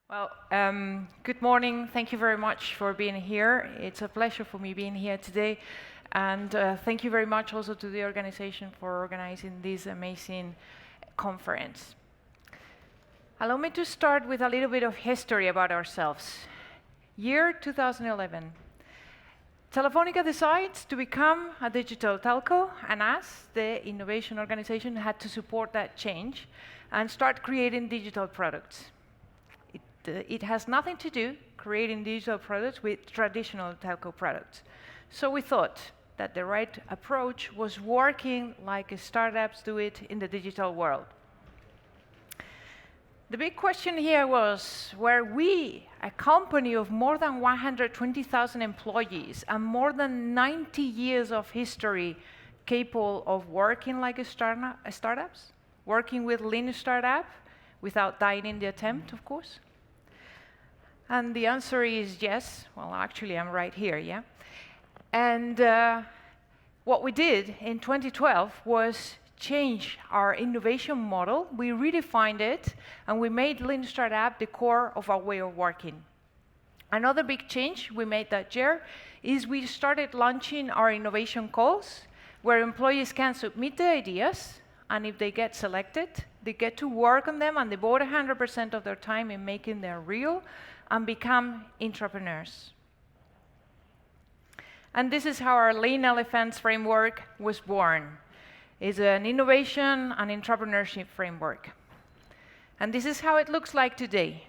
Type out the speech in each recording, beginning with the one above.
Well, good morning. Thank you very much for being here. It's a pleasure for me being here today. And thank you very much also to the organization for organizing this amazing conference. Allow me to start with a little bit of history about ourselves. Year 2011. Telefónica decides to become a digital telco, and us, the innovation organization, had to support that change and start creating digital products. It has nothing to do creating digital products with traditional telco products. So we thought that the right approach was working like startups do it in the digital world. The big question here was, were we, a company of more than 120,000 employees and more than 90 years of history, capable of working like startups? Working with lean startup without dying in the attempt, of course? And the answer is yes. Well, actually, I'm right here, yeah? And what we did in 2012 was change our innovation model. We redefined it, and we made Lean Startup the core of our way of working. Another big change we made that year is we started launching our innovation calls, where employees can submit their ideas, and if they get selected, they get to work on them and devote 100% of their time in making them real and become entrepreneurs. And this is how our Lean Elephants framework was born. It's an innovation and entrepreneurship framework. And this is how it looks like today.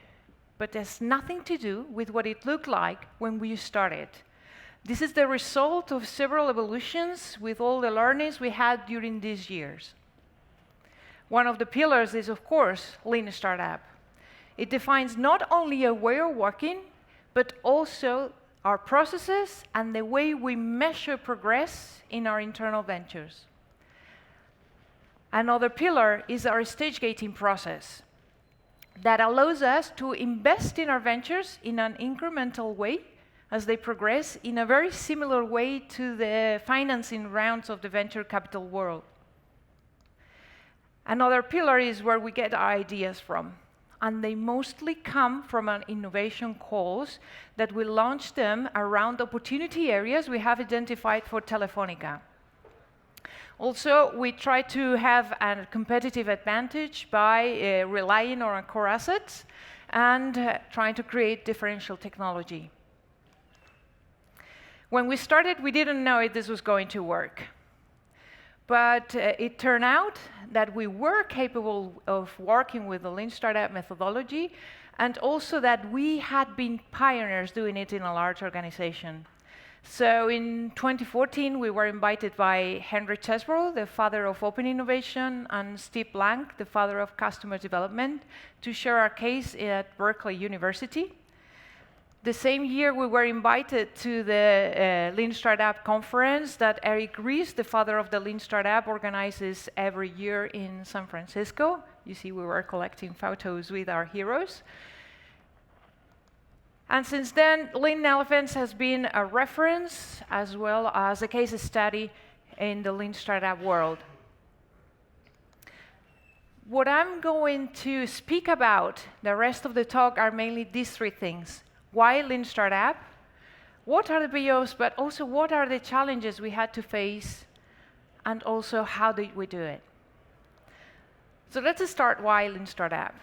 But there's nothing to do with what it looked like when we started. This is the result of several evolutions with all the learnings we had during these years. One of the pillars is, of course, Lean Startup. It defines not only a way of working, but also our processes and the way we measure progress in our internal ventures. Another pillar is our stage gating process that allows us to invest in our ventures in an incremental way as they progress in a very similar way to the financing rounds of the venture capital world. Another pillar is where we get our ideas from. And they mostly come from an innovation calls that we launch them around opportunity areas we have identified for Telefónica. Also, we try to have a competitive advantage by relying on our core assets and trying to create differential technology. When we started, we didn't know if this was going to work. But it turned out that we were capable of working with the Lean Startup methodology, and also that we had been pioneers doing it in a large organization. So in 2014, we were invited by Henry Chesbrough, the father of open innovation, and Steve Blank, the father of customer development, to share our case at Berkeley University. The same year, we were invited to the Lean Startup conference that Eric Ries, the father of the Lean Startup, organizes every year in San Francisco. You see, we were collecting photos with our heroes. And since then, Lean Elephants has been a reference as well as a case study in the Lean Startup world. What I'm going to speak about, the rest of the talk, are mainly these three things. Why Lean Startup? What are the BOs, but also what are the challenges we had to face, and also how did we do it? So let's start why Lean Startup.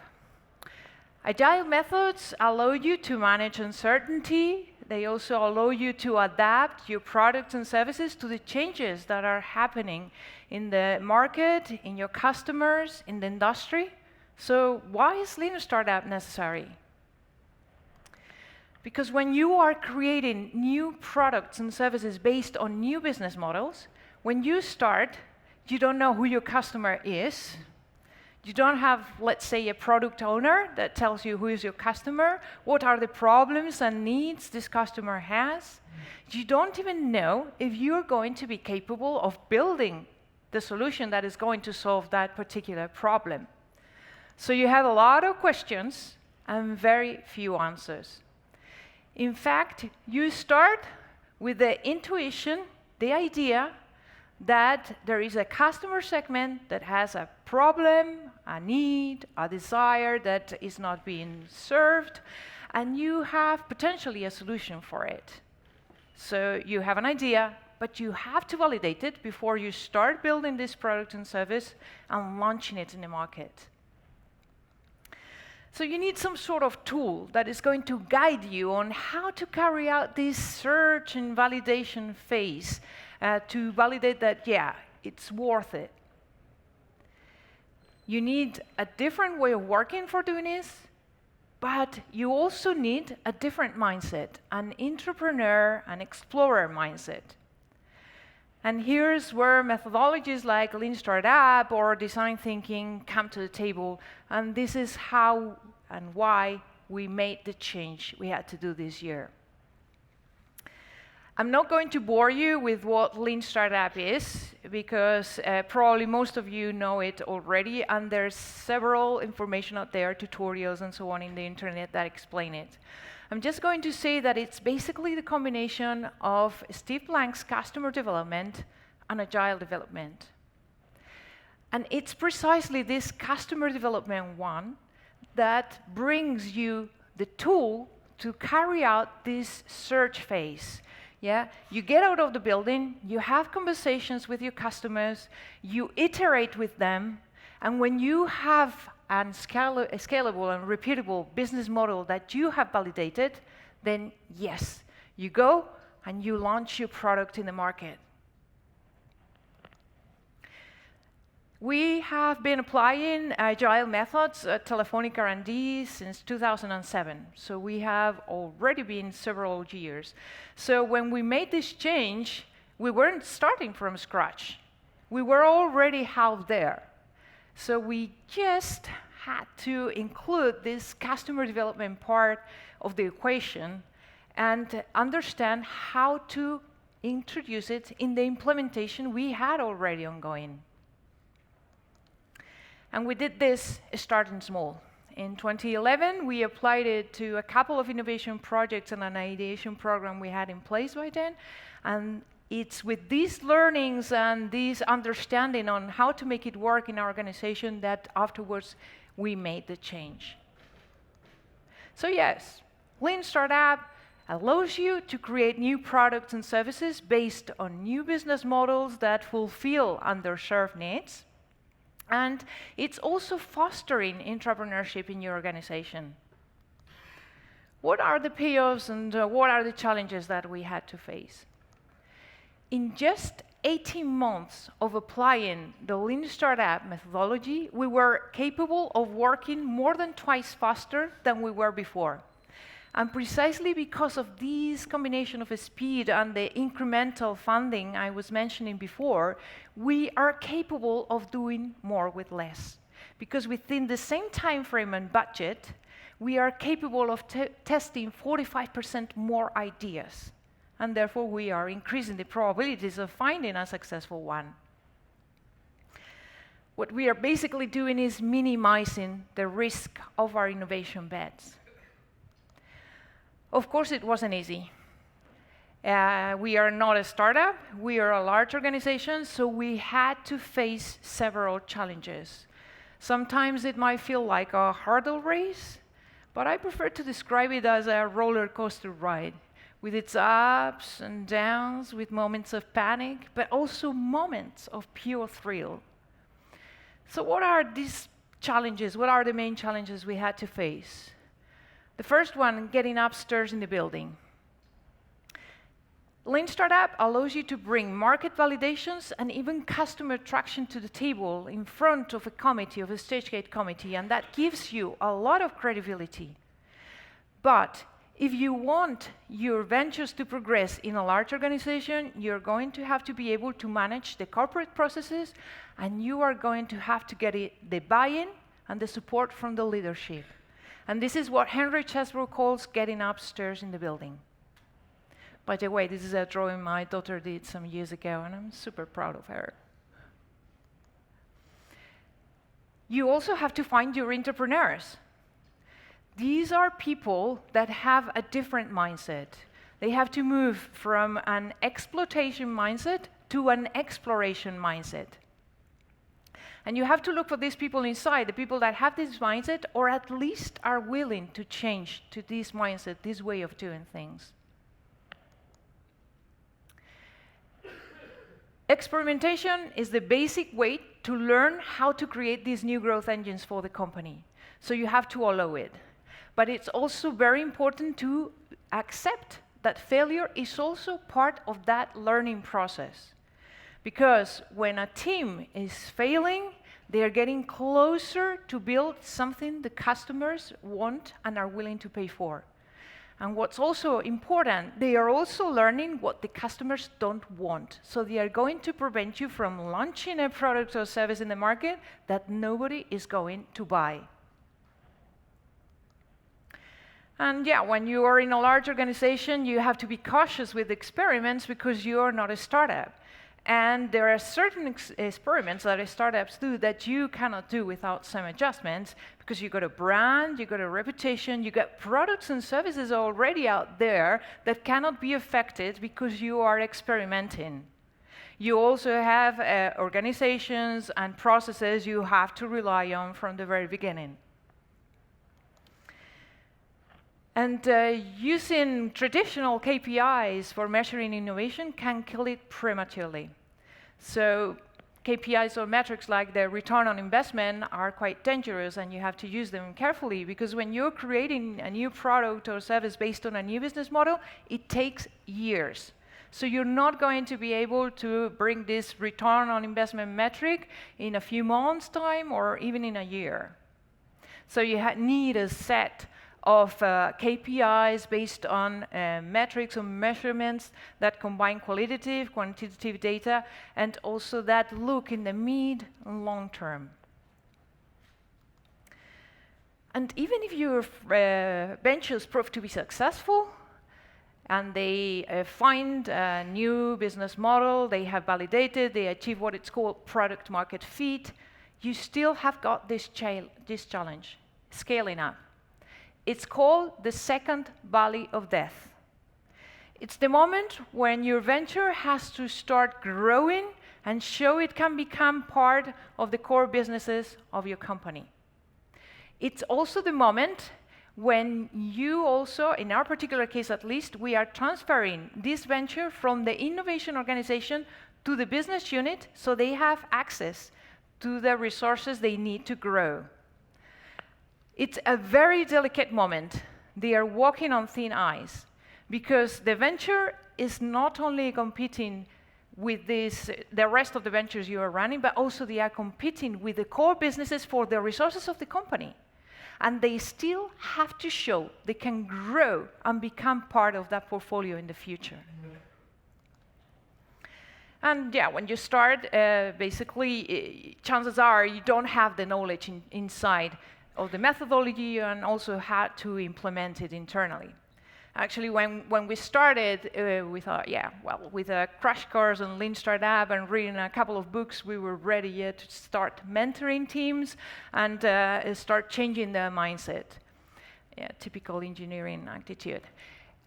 Agile methods allow you to manage uncertainty. They also allow you to adapt your products and services to the changes that are happening in the market, in your customers, in the industry. So why is Lean Startup necessary? Because when you are creating new products and services based on new business models, when you start, you don't know who your customer is. You don't have, let's say, a product owner that tells you who is your customer, what are the problems and needs this customer has. You don't even know if you're going to be capable of building the solution that is going to solve that particular problem. So you have a lot of questions and very few answers. In fact, you start with the intuition, the idea that there is a customer segment that has a problem, a need, a desire that is not being served, and you have potentially a solution for it. So you have an idea, but you have to validate it before you start building this product and service and launching it in the market. So you need some sort of tool that is going to guide you on how to carry out this search and validation phase to validate that, yeah, it's worth it. You need a different way of working for doing this, but you also need a different mindset, an entrepreneur, an explorer mindset. And here's where methodologies like Lean Startup or design thinking come to the table. And this is how and why we made the change we had to do this year. I'm not going to bore you with what Lean Startup is, because probably most of you know it already, and there's several information out there, tutorials and so on in the internet that explain it. I'm just going to say that it's basically the combination of Steve Blank's customer development and Agile development. And it's precisely this customer development one that brings you the tool to carry out this search phase. Yeah? You get out of the building, you have conversations with your customers, you iterate with them, and when you have a scalable and repeatable business model that you have validated, then yes, you go and you launch your product in the market. We have been applying Agile methods at Telefónica I+D since 2007, so we have already been several years. So when we made this change, we weren't starting from scratch. We were already out there. So we just had to include this customer development part of the equation and understand how to introduce it in the implementation we had already ongoing. And we did this starting small. In 2011, we applied it to a couple of innovation projects and an ideation program we had in place by then. And it's with these learnings and this understanding on how to make it work in our organization that afterwards we made the change. So yes, Lean Startup allows you to create new products and services based on new business models that fulfill underserved needs. And it's also fostering entrepreneurship in your organization. What are the payoffs and what are the challenges that we had to face? In just 18 months of applying the Lean Startup methodology, we were capable of working more than twice faster than we were before. And precisely because of this combination of speed and the incremental funding I was mentioning before, we are capable of doing more with less. Because within the same time frame and budget, we are capable of testing 45% more ideas. And therefore, we are increasing the probabilities of finding a successful one. What we are basically doing is minimizing the risk of our innovation bets. Of course, it wasn't easy. We are not a startup, we are a large organization, so we had to face several challenges. Sometimes it might feel like a hurdle race, but I prefer to describe it as a roller coaster ride, with its ups and downs, with moments of panic, but also moments of pure thrill. So what are these challenges? What are the main challenges we had to face? The first one, getting upstairs in the building. Lean Startup allows you to bring market validations and even customer traction to the table in front of a committee, of a stage gate committee, and that gives you a lot of credibility. But if you want your ventures to progress in a large organization, you're going to have to be able to manage the corporate processes, and you are going to have to get the buy-in and the support from the leadership. And this is what Henry Chesbrough calls getting upstairs in the building. By the way, this is a drawing my daughter did some years ago, and I'm super proud of her. You also have to find your entrepreneurs. These are people that have a different mindset. They have to move from an exploitation mindset to an exploration mindset. And you have to look for these people inside, the people that have this mindset, or at least are willing to change to this mindset, this way of doing things. Experimentation is the basic way to learn how to create these new growth engines for the company. So you have to allow it. But it's also very important to accept that failure is also part of that learning process. Because when a team is failing, they are getting closer to build something the customers want and are willing to pay for. And what's also important, they are also learning what the customers don't want. So they are going to prevent you from launching a product or service in the market that nobody is going to buy. And yeah, when you are in a large organization, you have to be cautious with experiments because you are not a startup. And there are certain experiments that startups do that you cannot do without some adjustments, because you got a brand, you got a reputation, you got products and services already out there that cannot be affected because you are experimenting. You also have organizations and processes you have to rely on from the very beginning. And using traditional KPIs for measuring innovation can kill it prematurely. So KPIs or metrics like the return on investment are quite dangerous, and you have to use them carefully, because when you're creating a new product or service based on a new business model, it takes years. So you're not going to be able to bring this return on investment metric in a few months' time or even in a year. So you need a set of KPIs based on metrics or measurements that combine qualitative, quantitative data, and also that look in the mid and long term. And even if your ventures prove to be successful, and they find a new business model, they have validated, they achieve what it's called product market fit, you still have got this challenge, scaling up. It's called the second valley of death. It's the moment when your venture has to start growing and show it can become part of the core businesses of your company. It's also the moment when you also, in our particular case at least, we are transferring this venture from the innovation organization to the business unit so they have access to the resources they need to grow. It's a very delicate moment. They are walking on thin ice because the venture is not only competing with the rest of the ventures you are running, but also they are competing with the core businesses for the resources of the company. And they still have to show they can grow and become part of that portfolio in the future. And yeah, when you start, basically, chances are you don't have the knowledge inside of the methodology and also how to implement it internally. Actually, when we started with a crash course on Lean Startup and reading a couple of books, we were ready to start mentoring teams and start changing their mindset. Yeah, typical engineering attitude.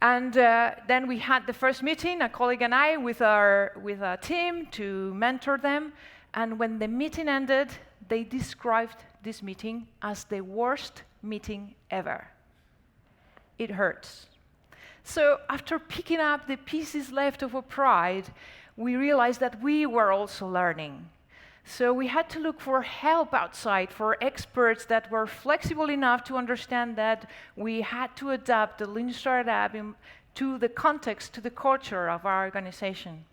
And then we had the first meeting, a colleague and I, with our team to mentor them. And when the meeting ended, they described this meeting as the worst meeting ever. It hurts. So after picking up the pieces left of our pride, we realized that we were also learning. So we had to look for help outside, for experts that were flexible enough to understand that we had to adapt the Lean Startup to the context, to the culture of our organization.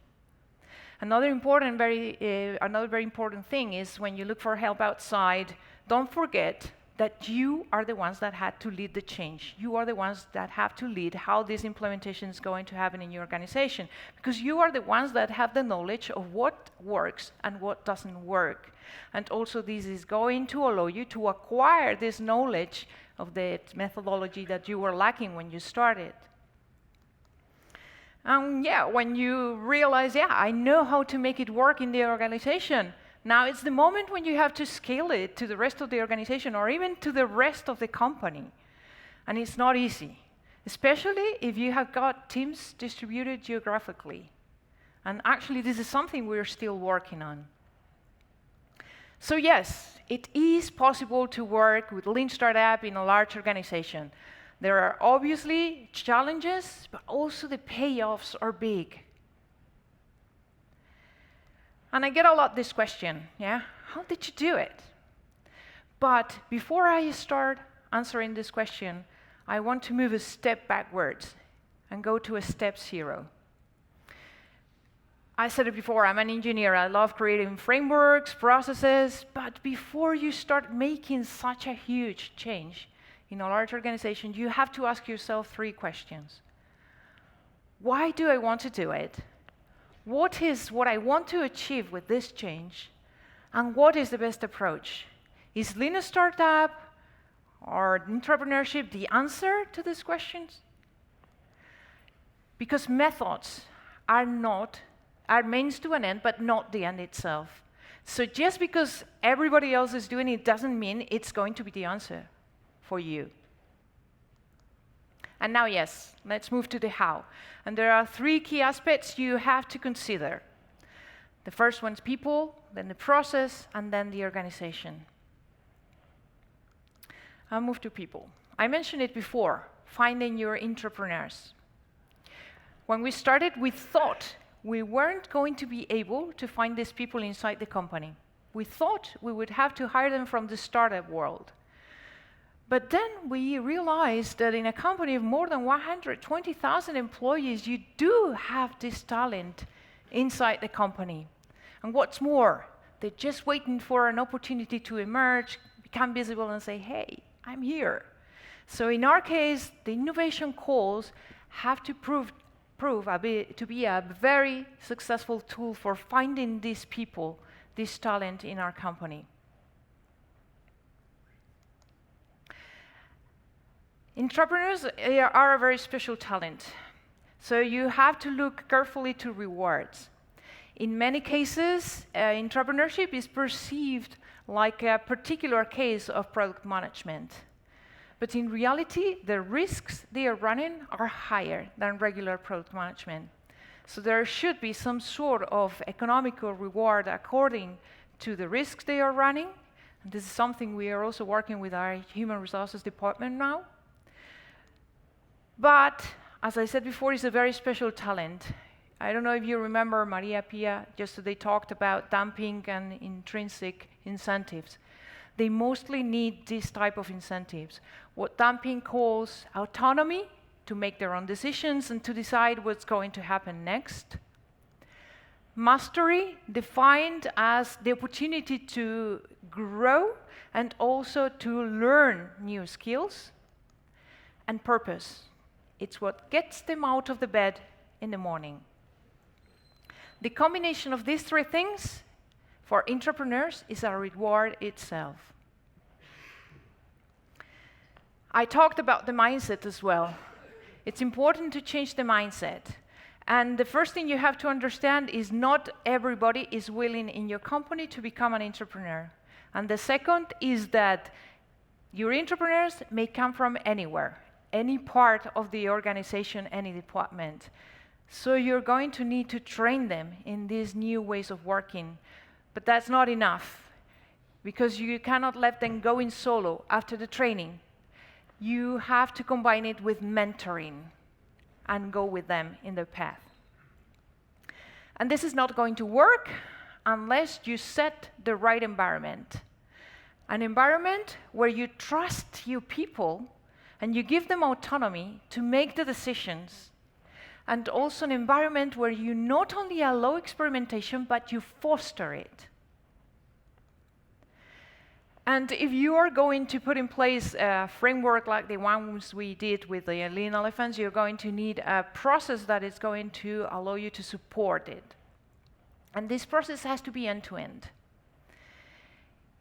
Another very important thing is when you look for help outside, don't forget that you are the ones that had to lead the change. You are the ones that have to lead how this implementation is going to happen in your organization, because you are the ones that have the knowledge of what works and what doesn't work. And also this is going to allow you to acquire this knowledge of the methodology that you were lacking when you started. When you realize, I know how to make it work in the organization, now it's the moment when you have to scale it to the rest of the organization or even to the rest of the company. And it's not easy, especially if you have got teams distributed geographically. And actually, this is something we're still working on. So yes, it is possible to work with Lean Startup in a large organization. There are obviously challenges, but also the payoffs are big. And I get a lot this question, yeah? How did you do it? But before I start answering this question, I want to move a step backwards and go to a step 0. I said it before, I'm an engineer. I love creating frameworks, processes, but before you start making such a huge change in a large organization, you have to ask yourself 3 questions. Why do I want to do it? What is what I want to achieve with this change? And what is the best approach? Is Lean Startup or entrepreneurship the answer to these questions? Because methods are means to an end, but not the end itself. So just because everybody else is doing it doesn't mean it's going to be the answer for you. And now, yes, let's move to the how. And there are 3 key aspects you have to consider. The first one's people, then the process, and then the organization. I'll move to people. I mentioned it before, finding your entrepreneurs. When we started, we thought we weren't going to be able to find these people inside the company. We thought we would have to hire them from the startup world. But then we realized that in a company of more than 120,000 employees, you do have this talent inside the company. And what's more, they're just waiting for an opportunity to emerge, become visible, and say, hey, I'm here. So in our case, the innovation calls have to prove to be a very successful tool for finding these people, this talent in our company. Entrepreneurs are a very special talent, so you have to look carefully to rewards. In many cases, entrepreneurship is perceived like a particular case of product management. But in reality, the risks they are running are higher than regular product management. So there should be some sort of economical reward according to the risks they are running. And this is something we are also working with our human resources department now. But, as I said before, it's a very special talent. I don't know if you remember Maria Pia, just they talked about dumping and intrinsic incentives. They mostly need this type of incentives. What dumping calls autonomy, to make their own decisions and to decide what's going to happen next. Mastery, defined as the opportunity to grow and also to learn new skills. And purpose, it's what gets them out of the bed in the morning. The combination of these 3 things for entrepreneurs is a reward itself. I talked about the mindset as well. It's important to change the mindset. And the first thing you have to understand is not everybody is willing in your company to become an entrepreneur. And the second is that your entrepreneurs may come from anywhere, any part of the organization, any department. So you're going to need to train them in these new ways of working. But that's not enough, because you cannot let them go in solo after the training. You have to combine it with mentoring and go with them in their path. And this is not going to work unless you set the right environment. An environment where you trust your people and you give them autonomy to make the decisions. And also an environment where you not only allow experimentation, but you foster it. And if you are going to put in place a framework like the ones we did with the Lean Elephants, you're going to need a process that is going to allow you to support it. And this process has to be end-to-end.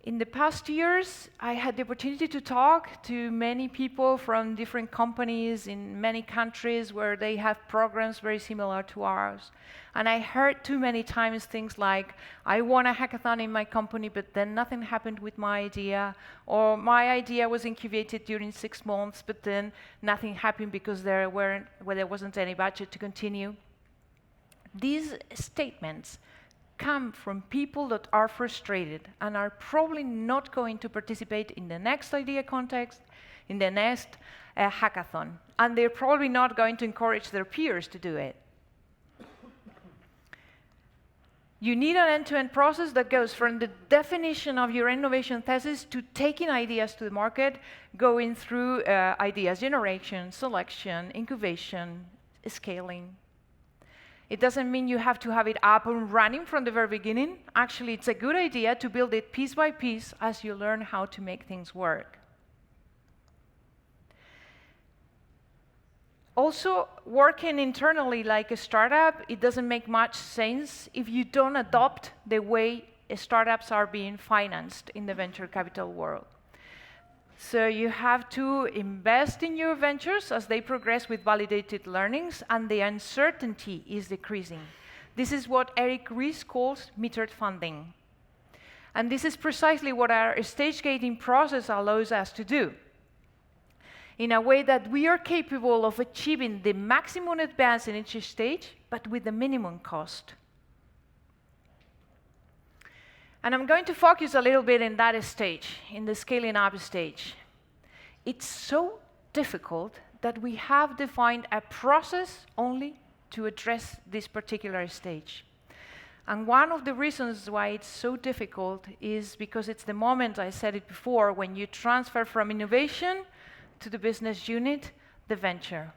In the past years, I had the opportunity to talk to many people from different companies in many countries where they have programs very similar to ours. And I heard too many times things like, I want a hackathon in my company, but then nothing happened with my idea, or my idea was incubated during 6 months, but then nothing happened because there wasn't any budget to continue. These statements come from people that are frustrated and are probably not going to participate in the next idea context, in the next hackathon. And they're probably not going to encourage their peers to do it. You need an end-to-end process that goes from the definition of your innovation thesis to taking ideas to the market, going through ideas generation, selection, incubation, scaling. It doesn't mean you have to have it up and running from the very beginning. Actually, it's a good idea to build it piece by piece as you learn how to make things work. Also, working internally like a startup, it doesn't make much sense if you don't adopt the way startups are being financed in the venture capital world. So you have to invest in your ventures as they progress with validated learnings, and the uncertainty is decreasing. This is what Eric Ries calls metered funding. And this is precisely what our stage gating process allows us to do, in a way that we are capable of achieving the maximum advance in each stage, but with the minimum cost. And I'm going to focus a little bit in that stage, in the scaling up stage. It's so difficult that we have defined a process only to address this particular stage. And one of the reasons why it's so difficult is because it's the moment, I said it before, when you transfer from innovation to the business unit, the venture.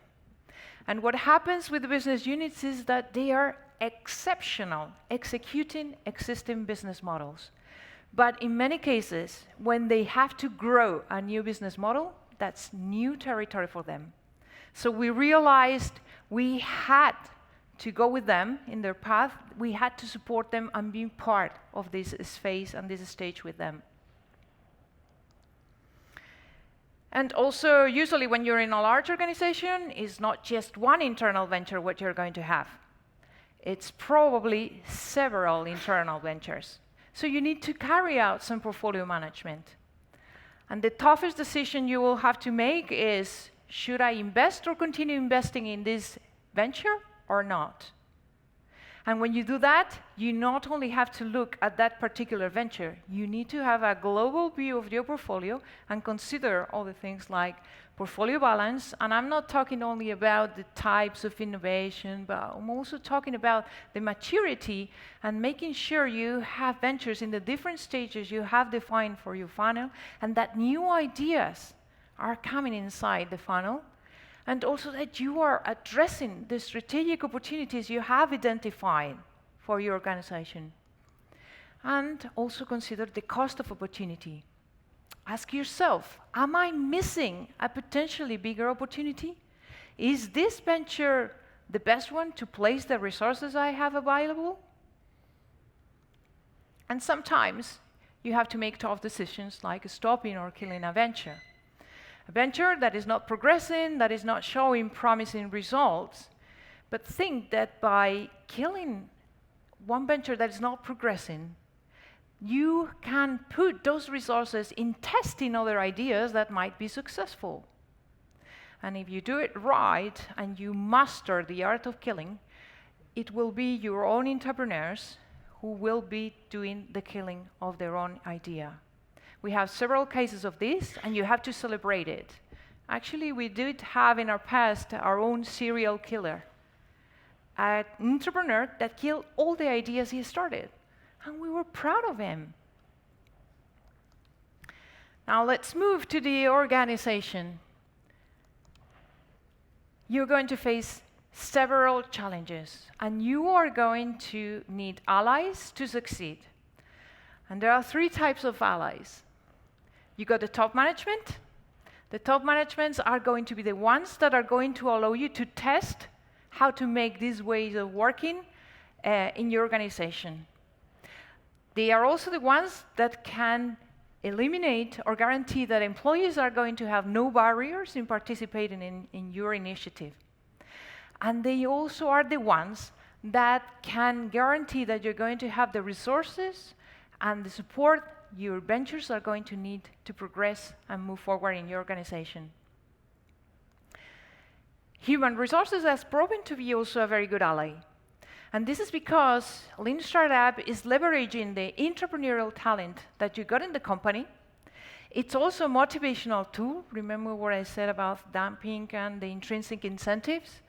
And what happens with the business units is that they are exceptional, executing existing business models. But in many cases, when they have to grow a new business model, that's new territory for them. So we realized we had to go with them in their path. We had to support them and be part of this phase and this stage with them. And also, usually when you're in a large organization, it's not just one internal venture what you're going to have. It's probably several internal ventures. So you need to carry out some portfolio management. And the toughest decision you will have to make is, should I invest or continue investing in this venture or not? And when you do that, you not only have to look at that particular venture, you need to have a global view of your portfolio and consider all the things like portfolio balance. And I'm not talking only about the types of innovation, but I'm also talking about the maturity and making sure you have ventures in the different stages you have defined for your funnel, and that new ideas are coming inside the funnel. And also that you are addressing the strategic opportunities you have identified for your organization. And also consider the cost of opportunity. Ask yourself, am I missing a potentially bigger opportunity? Is this venture the best one to place the resources I have available? And sometimes you have to make tough decisions like stopping or killing a venture. A venture that is not progressing, that is not showing promising results. But think that by killing one venture that is not progressing, you can put those resources in testing other ideas that might be successful. And if you do it right and you master the art of killing, it will be your own entrepreneurs who will be doing the killing of their own idea. We have several cases of this, and you have to celebrate it. Actually, we did have in our past our own serial killer, an entrepreneur that killed all the ideas he started, and we were proud of him. Now let's move to the organization. You're going to face several challenges, and you are going to need allies to succeed. And there are three types of allies. You got the top management. The top managements are going to be the ones that are going to allow you to test how to make these ways of working in your organization. They are also the ones that can eliminate or guarantee that employees are going to have no barriers in participating in your initiative. And they also are the ones that can guarantee that you're going to have the resources and the support your ventures are going to need to progress and move forward in your organization. Human resources has proven to be also a very good ally. And this is because Lean Startup is leveraging the entrepreneurial talent that you got in the company. It's also a motivational tool. Remember what I said about dumping and the intrinsic incentives?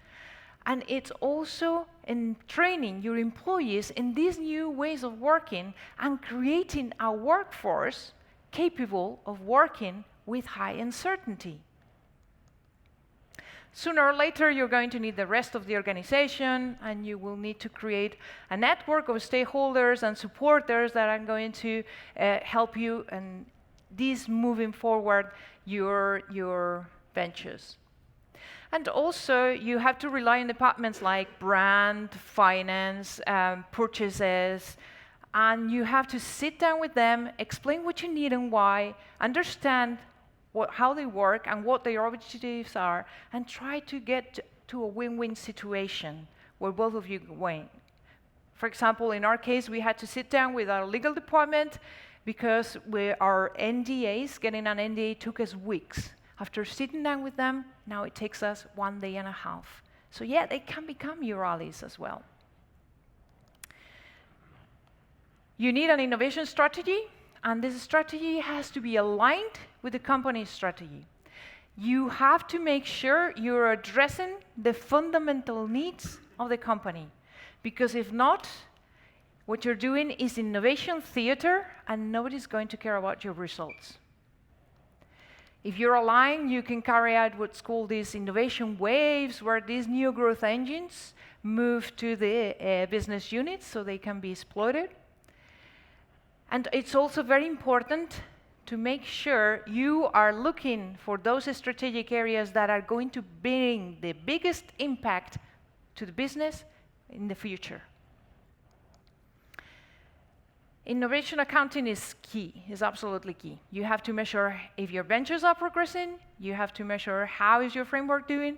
And it's also in training your employees in these new ways of working and creating a workforce capable of working with high uncertainty. Sooner or later, you're going to need the rest of the organization, and you will need to create a network of stakeholders and supporters that are going to help you and these moving forward your ventures. And also, you have to rely on departments like brand, finance, purchases, and you have to sit down with them, explain what you need and why, understand how they work and what their objectives are, and try to get to a win-win situation where both of you win. For example, in our case, we had to sit down with our legal department because our NDAs, getting an NDA took us weeks. After sitting down with them, now it takes us 1.5 days. So yeah, they can become your allies as well. You need an innovation strategy, and this strategy has to be aligned with the company's strategy. You have to make sure you're addressing the fundamental needs of the company, because if not, what you're doing is innovation theater, and nobody's going to care about your results. If you're aligned, you can carry out what's called these innovation waves, where these new growth engines move to the business units so they can be exploited. And it's also very important to make sure you are looking for those strategic areas that are going to bring the biggest impact to the business in the future. Innovation accounting is key, is absolutely key. You have to measure if your ventures are progressing, you have to measure how is your framework doing,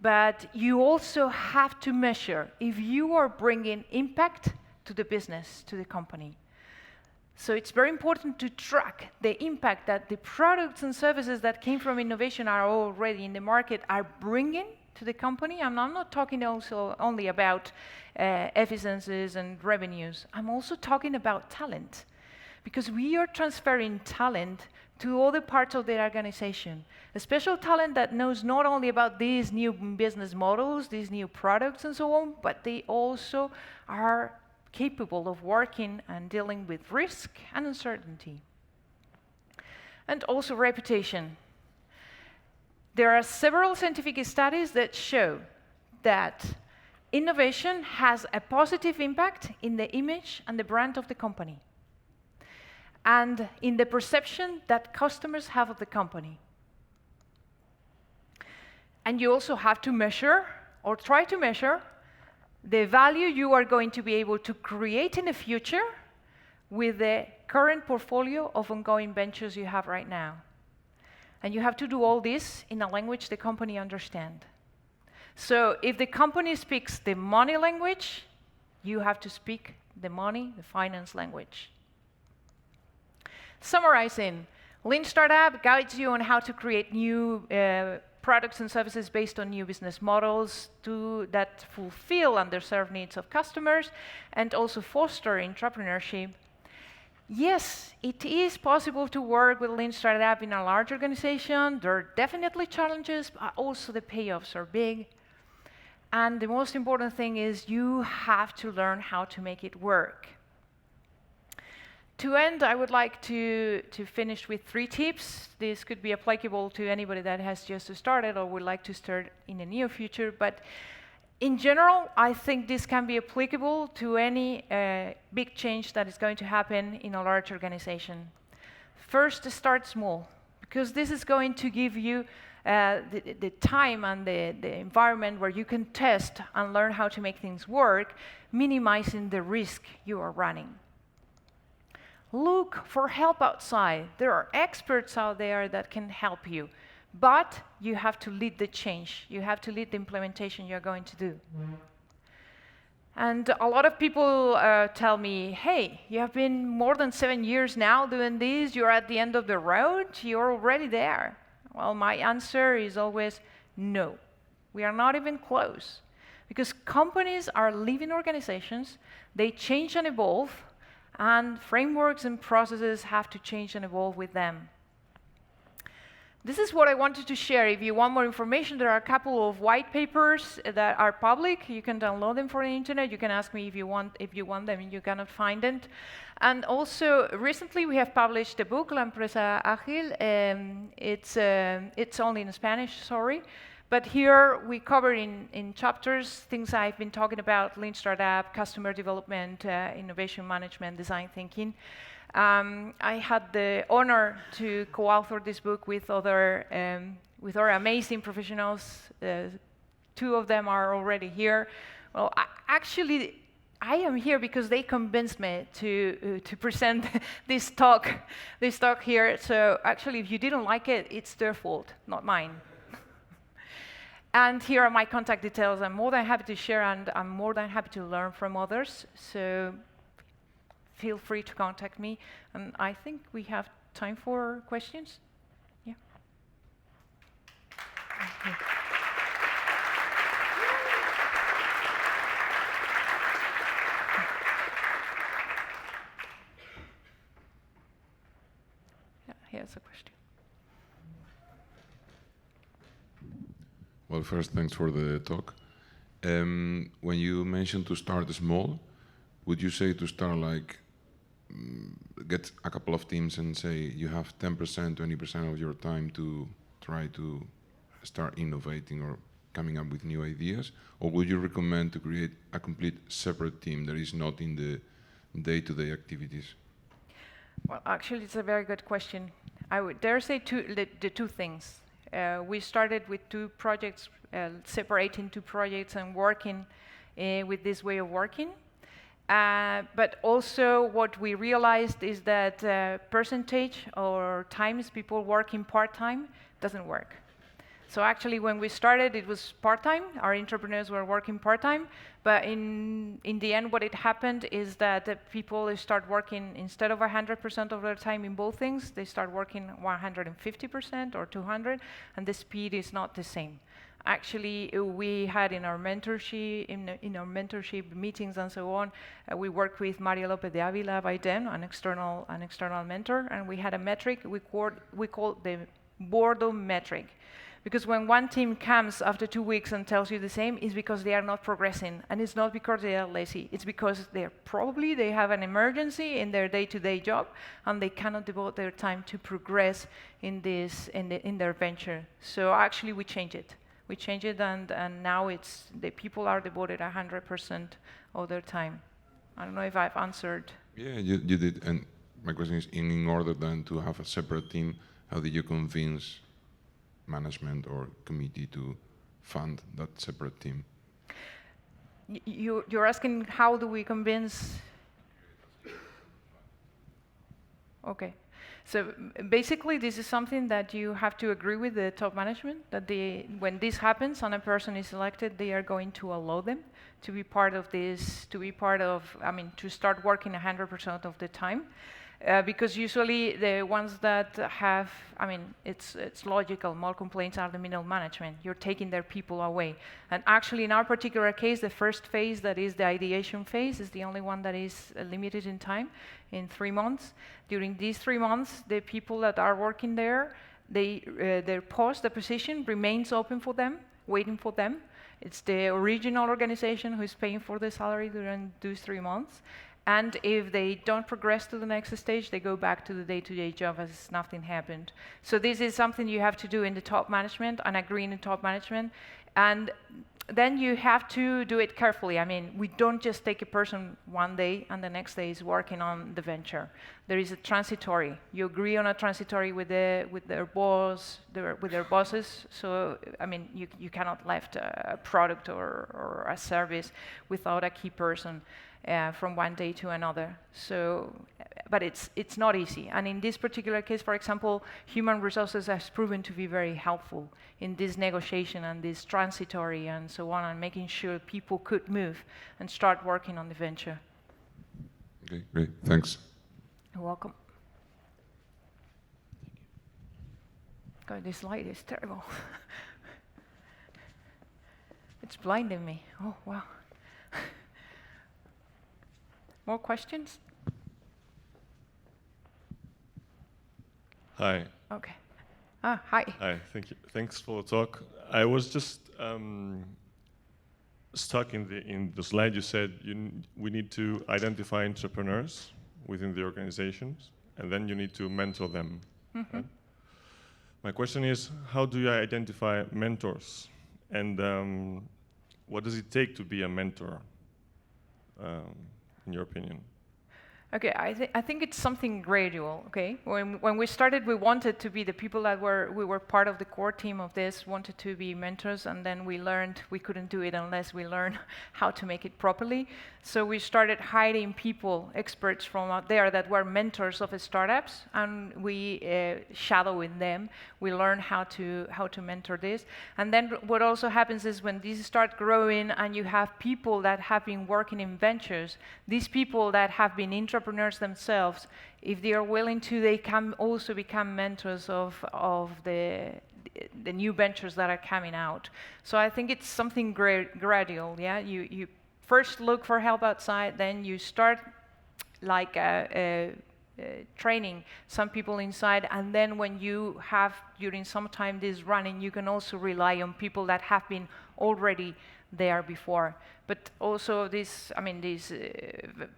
but you also have to measure if you are bringing impact to the business, to the company. So it's very important to track the impact that the products and services that came from innovation are already in the market are bringing to the company. And I'm not talking also only about efficiencies and revenues. I'm also talking about talent, because we are transferring talent to other parts of the organization. A special talent that knows not only about these new business models, these new products and so on, but they also are capable of working and dealing with risk and uncertainty. And also reputation. There are several scientific studies that show that innovation has a positive impact in the image and the brand of the company, and in the perception that customers have of the company. And you also have to measure, or try to measure, the value you are going to be able to create in the future with the current portfolio of ongoing ventures you have right now. And you have to do all this in a language the company understands. So if the company speaks the money language, you have to speak the money, the finance language. Summarizing, Lean Startup guides you on how to create new products and services based on new business models that fulfill underserved needs of customers and also foster entrepreneurship. Yes, it is possible to work with Lean Startup in a large organization. There are definitely challenges, but also the payoffs are big. And the most important thing is you have to learn how to make it work. To end, I would like to finish with 3 tips. This could be applicable to anybody that has just started or would like to start in the near future. But in general, I think this can be applicable to any big change that is going to happen in a large organization. First, start small, because this is going to give you the time and the environment where you can test and learn how to make things work, minimizing the risk you are running. Look for help outside. There are experts out there that can help you, but you have to lead the change. You have to lead the implementation you're going to do. And a lot of people tell me, hey, you have been more than 7 years now doing this, you're at the end of the road, you're already there. Well, my answer is always no. We are not even close. Because companies are living organizations, they change and evolve, and frameworks and processes have to change and evolve with them. This is what I wanted to share. If you want more information, there are a couple of white papers that are public. You can download them from the internet. You can ask me if you want them, and you cannot find it. And also, recently we have published a book, La Empresa Ágil. It's only in Spanish, sorry. But here we cover in chapters things I've been talking about: lean startup, customer development, innovation management, design thinking. I had the honor to co-author this book with other amazing professionals. Two of them are already here. Well, actually, I am here because they convinced me to present this talk here. So actually, if you didn't like it, it's their fault, not mine. And here are my contact details. I'm more than happy to share, and I'm more than happy to learn from others. So feel free to contact me. And I think we have time for questions. Yeah. Okay. Yeah, here's a question. Well, first, thanks for the talk. When you mentioned to start small, would you say to start like get a couple of teams and say you have 10%, 20% of your time to try to start innovating or coming up with new ideas? Or would you recommend to create a complete separate team that is not in the day-to-day activities? Well, actually, it's a very good question. I would dare say the two things. We started with two projects, separating two projects and working with this way of working. But also what we realized is that percentage or times people working part-time doesn't work. So actually when we started, it was part-time. Our entrepreneurs were working part-time. But in the end, what it happened is that people start working, instead of 100% of their time in both things, they start working 150% or 200, and the speed is not the same. Actually, we had in our mentorship, in our mentorship meetings and so on, we worked with Maria Lopez de Avila by then, an external mentor, and we had a metric we called the boredom metric. Because when one team comes after 2 weeks and tells you the same, it's because they are not progressing, and it's not because they are lazy. It's because they have an emergency in their day-to-day job, and they cannot devote their time to progress in their venture. So actually, we changed it. We changed it, and now the people are devoted 100% of their time. I don't know if I've answered. Yeah, you did. And my question is, in order then to have a separate team, how did you convince management or committee to fund that separate team? You're asking how do we convince? Okay. So basically, this is something that you have to agree with the top management, that when this happens and a person is selected, they are going to allow them to be part of this, to start working 100% of the time. Because usually the ones that have, it's logical, more complaints are the middle management. You're taking their people away. And actually, in our particular case, the first phase, that is the ideation phase, is the only one that is limited in time, in 3 months. During these 3 months, the people that are working there, their post, the position, remains open for them, waiting for them. It's the original organization who is paying for the salary during those 3 months. And if they don't progress to the next stage, they go back to the day-to-day job as nothing happened. So this is something you have to do in the top management and agree in the top management. And then you have to do it carefully. We don't just take a person one day and the next day is working on the venture. There is a transitory. You agree on a transitory with their boss, with their bosses. So you cannot left a product or a service without a key person. From one day to another. So, but it's not easy. And in this particular case, for example, human resources has proven to be very helpful in this negotiation and this transitory and so on, and making sure people could move and start working on the venture. Okay, great. Thanks. You're welcome. God, this light is terrible. It's blinding me. Oh, wow. More questions? Hi. Okay. Hi. Hi, thank you. Thanks for the talk. I was just stuck in the slide you said we need to identify entrepreneurs within the organizations, and then you need to mentor them. Mm-hmm. Right? My question is, how do you identify mentors? And what does it take to be a mentor, in your opinion? Okay, I think it's something gradual. Okay, when we started, we wanted to be the people that we were part of the core team of this, wanted to be mentors, and then we learned we couldn't do it unless we learned how to make it properly. So we started hiring people, experts from out there that were mentors of startups, and we shadowing them. We learned how to mentor this, and then what also happens is when these start growing, and you have people that have been working in ventures, these people that have been entrepreneurs themselves, if they are willing to, they can also become mentors of the new ventures that are coming out. So I think it's something gradual. Yeah, you first look for help outside, then you start like training some people inside, and then when you have during some time this running, you can also rely on people that have been already there before. But also these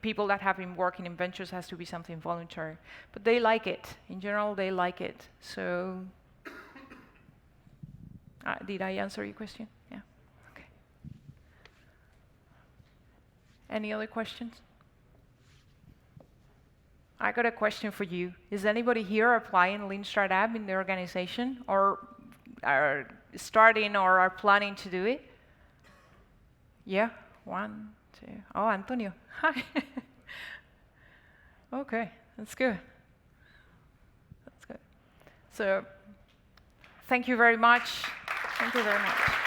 people that have been working in ventures has to be something voluntary. But they like it. In general, they like it. So, did I answer your question? Yeah. Okay. Any other questions? I got a question for you. Is anybody here applying Lean Startup in the organization, or are starting or are planning to do it? Yeah, 1, 2. Oh, Antonio. Hi. Okay, that's good. That's good. So, thank you very much. Thank you very much.